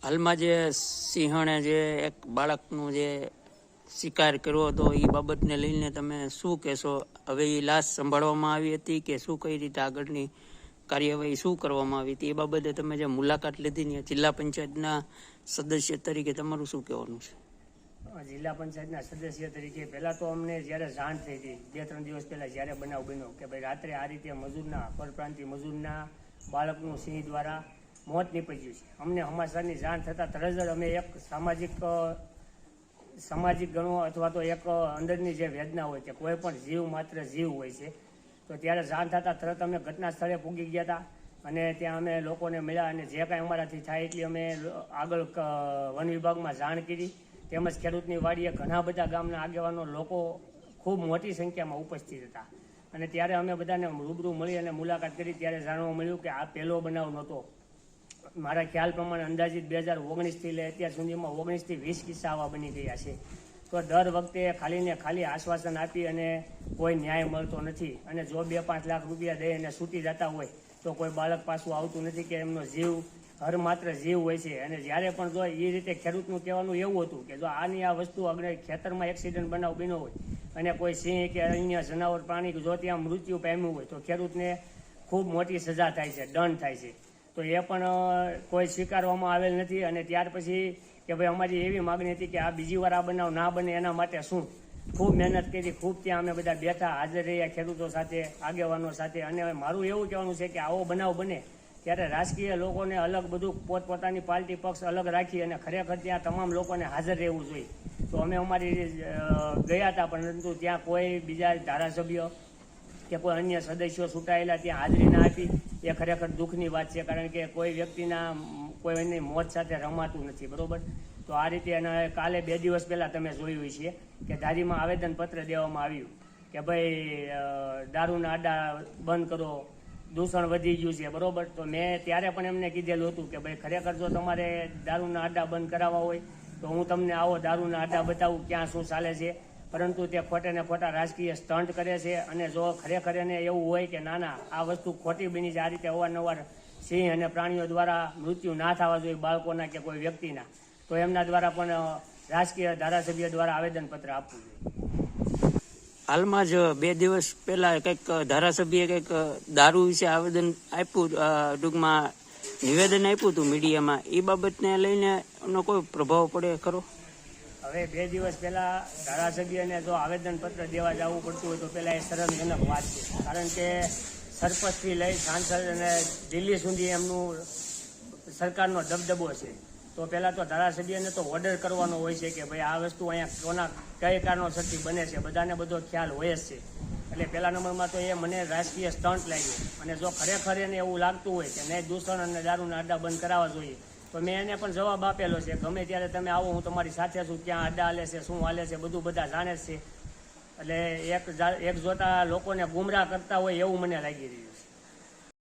હાલમાં જે સિંહણે જે એક બાળકનું જે શિકાર કર્યો હતો એ બાબતને લઈને તમે શું કહેશો? હવે એ લાશ સંભાળવામાં આવી હતી કે શું, કઈ રીતે આગળની કાર્યવાહી શું કરવામાં આવી હતી એ બાબતે તમે જે મુલાકાત લીધી ને જિલ્લા પંચાયતના સદસ્ય તરીકે તમારું શું કહેવાનું છે? જિલ્લા પંચાયતના સદસ્ય તરીકે પહેલાં તો અમને જ્યારે જાણ થઈ હતી 2-3 દિવસ પહેલાં જ્યારે બનાવ બન્યો કે ભાઈ રાત્રે આ રીતે મજૂરના પરપ્રાંતિય મજૂરના બાળકનું સિંહ દ્વારા મોત નીપજ્યું છે, અમને સમાચારની જાણ થતાં તરત જ અમે એક સામાજિક ગણો અથવા તો એક અંદરની જે વેદના હોય કે કોઈ પણ જીવ માત્ર જીવ હોય છે, તો ત્યારે જાણ થતાં તરત અમે ઘટના સ્થળે પૂગી ગયા હતા અને ત્યાં અમે લોકોને મળ્યા અને જે કાંઈ અમારાથી થાય એટલી અમે આગળ વન વિભાગમાં જાણ કરી. તેમજ ખેડૂતની વાડીએ ઘણા બધા ગામના આગેવાનો લોકો ખૂબ મોટી સંખ્યામાં ઉપસ્થિત હતા અને ત્યારે અમે બધાને રૂબરૂ મળી અને મુલાકાત કરી. ત્યારે જાણવા મળ્યું કે આ પહેલો બનાવ નહોતો. મારા ખ્યાલ પ્રમાણે અંદાજિત 2019થી લઈ અત્યાર સુધીમાં 19 થી 20 કિસ્સા આવા બની ગયા છે. તો દર વખતે ખાલી ને ખાલી આશ્વાસન આપી અને કોઈ ન્યાય મળતો નથી અને જો 2-5 લાખ રૂપિયા દઈ અને છૂટી જતા હોય તો કોઈ બાળક પાછું આવતું નથી કે એમનો જીવ હર માત્ર જીવ હોય છે. અને જ્યારે પણ જો એ રીતે ખેડૂતનું કહેવાનું એવું હતું કે જો આની આ વસ્તુ અગર ખેતરમાં એક્સિડન્ટ બનાવ બન્યો હોય અને કોઈ સિંહ કે અન્ય જનાવર પ્રાણી જો ત્યાં મૃત્યુ પામ્યું હોય તો ખેડૂતને ખૂબ મોટી સજા થાય છે, દંડ થાય છે. તો એ પણ કોઈ સ્વીકારવામાં આવેલ નથી. અને ત્યાર પછી કે ભાઈ અમારી એવી માગણી હતી કે આ બીજી વાર આ બનાવ ના બને એના માટે શું. ખૂબ મહેનત કરી, ખૂબ ત્યાં અમે બધા બેઠા, હાજર રહ્યા ખેડૂતો સાથે, આગેવાનો સાથે. અને મારું એવું કહેવાનું છે કે આવો બનાવ બને ત્યારે રાજકીય લોકોને અલગ બધું પોતપોતાની પાર્ટી પક્ષ અલગ રાખી અને ખરેખર ત્યાં તમામ લોકોને હાજર રહેવું જોઈએ. તો અમે અમારી ગયા હતા પરંતુ ત્યાં કોઈ બીજા ધારાસભ્ય કે કોઈ અન્ય સદસ્યો છૂટાયેલા ત્યાં હાજરી ના આપી. એ ખરેખર દુઃખની વાત છે, કારણ કે કોઈ વ્યક્તિના કોઈની મોત સાથે રમાતું નથી, બરોબર. તો આ રીતે અને કાલે 2 દિવસ પહેલાં તમે જોયું છે કે ધારીમાં આવેદનપત્ર દેવામાં આવ્યું કે ભાઈ દારૂના આડા બંધ કરો, દૂષણ વધી ગયું છે, બરોબર. તો મેં ત્યારે પણ એમને કીધેલું હતું કે ભાઈ ખરેખર જો તમારે દારૂના આડા બંધ કરાવવા હોય તો હું તમને આવો દારૂના આડા બતાવું ક્યાં શું ચાલે છે. પરંતુ તે ખોટે ને ખોટા રાજકીય સ્ટન્ટ કરે છે. અને જો ખરેખર એને એવું હોય કે ના આ વસ્તુ ખોટી બની છે, આ રીતે અવારનવાર સિંહ અને પ્રાણીઓ દ્વારા મૃત્યુ ના થવા જોઈએ બાળકોના કે કોઈ વ્યક્તિના, તો એમના દ્વારા પણ રાજકીય ધારાસભ્ય દ્વારા આવેદનપત્ર આપવું જોઈએ. હાલમાં જ 2 દિવસ પહેલા કંઈક ધારાસભ્યએ કંઈક દારૂ વિશે આવેદન આપ્યું, ટૂંકમાં નિવેદન આપ્યું હતું મીડિયામાં, એ બાબતને લઈને એનો કોઈ પ્રભાવ પડે ખરો? હવે 2 દિવસ પહેલા ધારાસભ્યને જો આવેદનપત્ર દેવા જવું પડતું હોય તો પહેલાં એ શરમજનક વાત છે, કારણ કે સરપંચથી લઈ સાંસદ અને દિલ્હી સુધી એમનું સરકારનો દબદબો છે. તો પહેલાં તો ધારાસભ્યને તો ઓર્ડર કરવાનો હોય છે કે ભાઈ આ વસ્તુ અહીંયા કઈ કારણોસરથી બને છે, બધાને બધો ખ્યાલ હોય જ છે. એટલે પહેલા નંબરમાં તો એ મને રાજકીય સ્ટન્ટ લાગ્યો. અને જો ખરેખર એને એવું લાગતું હોય કે નહીં દૂષણ અને દારૂના આડા બંધ કરાવવા જોઈએ તો મેં એને પણ જવાબ આપેલો છે, ગમે ત્યારે તમે આવો હું તમારી સાથે છું, ક્યાં આડા હાલે છે, શું હાલે છે, બધું બધા જાણે છે. એટલે એક જોતા લોકોને ગુમરાહ કરતા હોય એવું મને લાગી રહ્યું છે.